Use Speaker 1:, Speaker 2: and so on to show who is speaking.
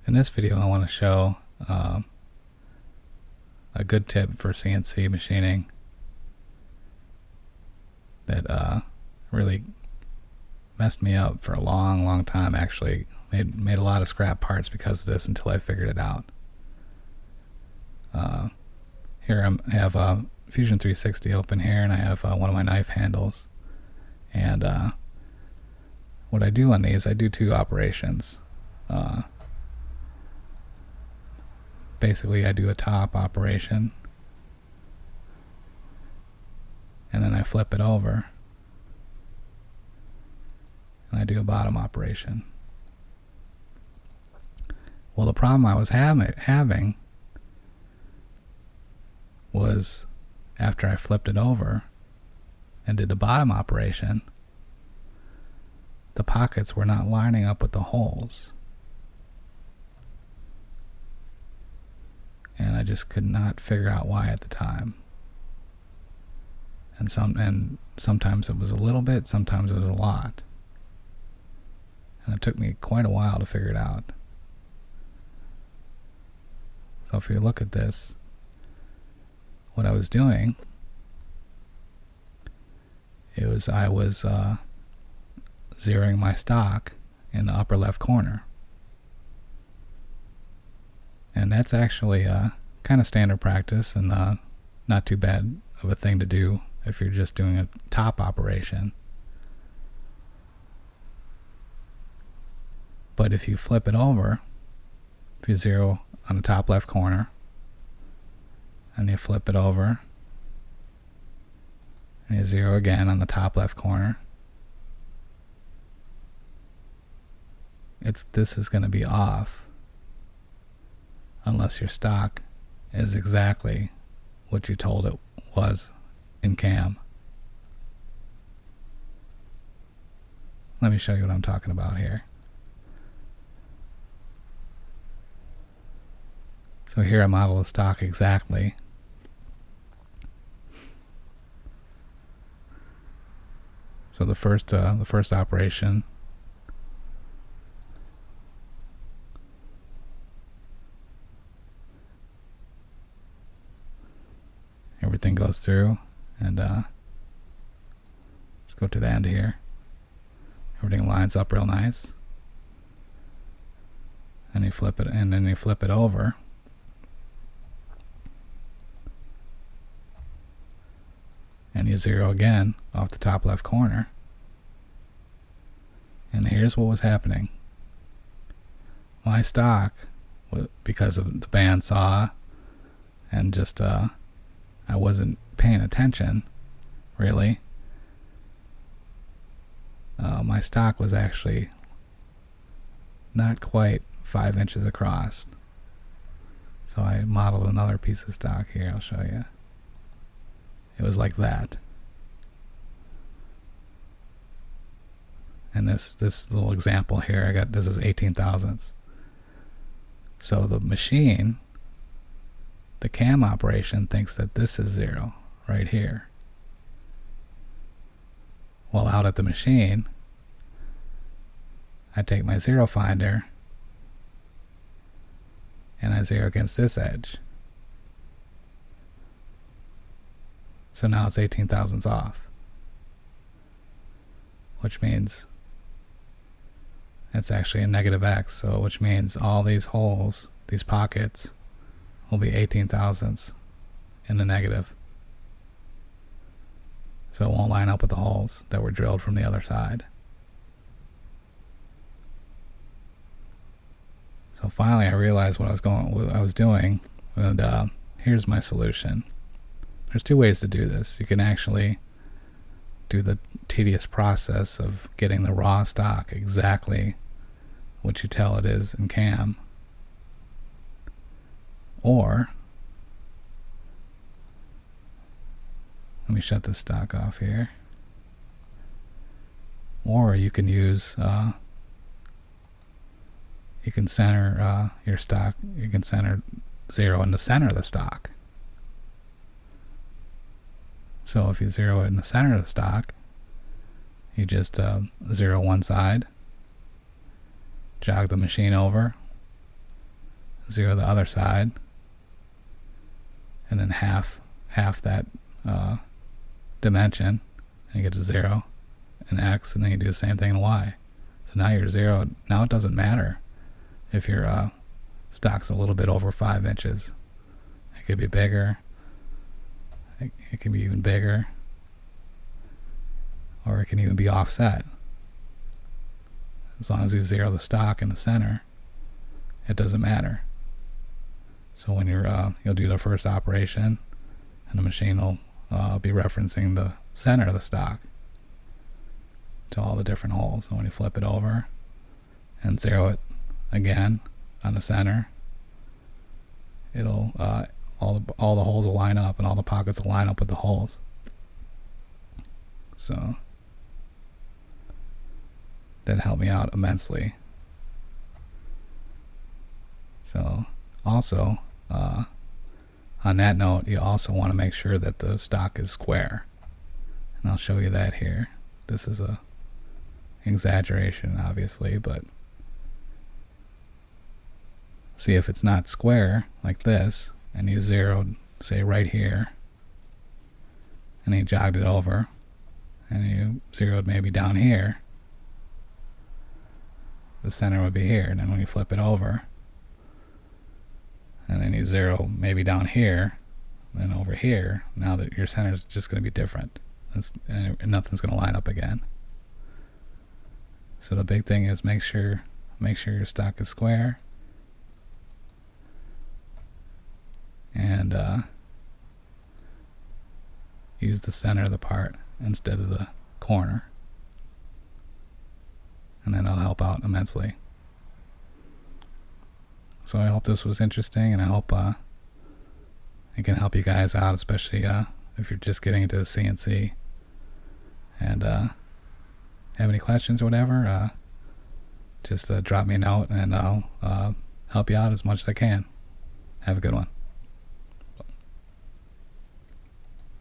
Speaker 1: In this video, I want to show a good tip for CNC machining that really messed me up for a long time. Actually, made a lot of scrap parts because of this until I figured it out. Here I have a Fusion 360 open here, and I have one of my knife handles. And what I do on these, I do two operations. Basically, I do a top operation, and then I flip it over, and I do a bottom operation. Well, the problem I was having was after I flipped it over and did the bottom operation, the pockets were not lining up with the holes. And I just could not figure out why at the time. And sometimes it was a little bit, sometimes it was a lot. And it took me quite a while to figure it out. So if you look at this, what I was doing, I was zeroing my stock in the upper left corner. And that's actually kind of standard practice and not too bad of a thing to do if you're just doing a top operation. But if you flip it over, if you zero on the top left corner, and you flip it over, and you zero again on the top left corner, this is going to be off unless your stock is exactly what you told it was in CAM. Let me show you what I'm talking about here. So here I model the stock exactly. So the first operation, everything goes through, and just go to the end here. Everything lines up real nice, and you flip it, and then you flip it over, and you zero again off the top left corner. And here's what was happening. My stock, because of the bandsaw and just I wasn't paying attention really, my stock was actually not quite 5 inches across. So I modeled another piece of stock here. I'll show you. It was like that. And this little example here, this is 18 thousandths. So the machine, the CAM operation, thinks that this is zero right here. Well, out at the machine, I take my zero finder and I zero against this edge. So now it's 18 thousandths off, which means it's actually a negative X, so which means all these holes, these pockets, will be 18 thousandths in the negative. So it won't line up with the holes that were drilled from the other side. So finally I realized what I was doing, and here's my solution. There's two ways to do this. You can actually do the tedious process of getting the raw stock exactly what you tell it is in CAM, or let me shut this stock off here. Or you can use you can center your stock. You can center zero in the center of the stock. So if you zero it in the center of the stock, you just zero one side, jog the machine over, zero the other side, and then half that dimension, and you get to 0 in x, and then you do the same thing in y. So now you're 0. Now it doesn't matter if your stock's a little bit over 5 inches. It could be bigger. It can be even bigger. Or it can even be offset. As long as you zero the stock in the center, it doesn't matter. So when you'll do the first operation, and the machine will be referencing the center of the stock to all the different holes. And when you flip it over and zero it again on the center, it'll all the holes will line up, and all the pockets will line up with the holes. So that helped me out immensely. So also, on that note, you also want to make sure that the stock is square. And I'll show you that here. This is a exaggeration, obviously, but see, if it's not square like this, and you zeroed, say, right here, and you jogged it over, and you zeroed maybe down here, the center would be here. And then when you flip it over, and then you zero maybe down here, and over here, now that your center is just going to be different, and nothing's going to line up again. So the big thing is make sure your stock is square, and use the center of the part instead of the corner, and then it'll help out immensely. So I hope this was interesting, and I hope it can help you guys out, especially if you're just getting into the CNC. And have any questions or whatever, just drop me a note, and I'll help you out as much as I can. Have a good one.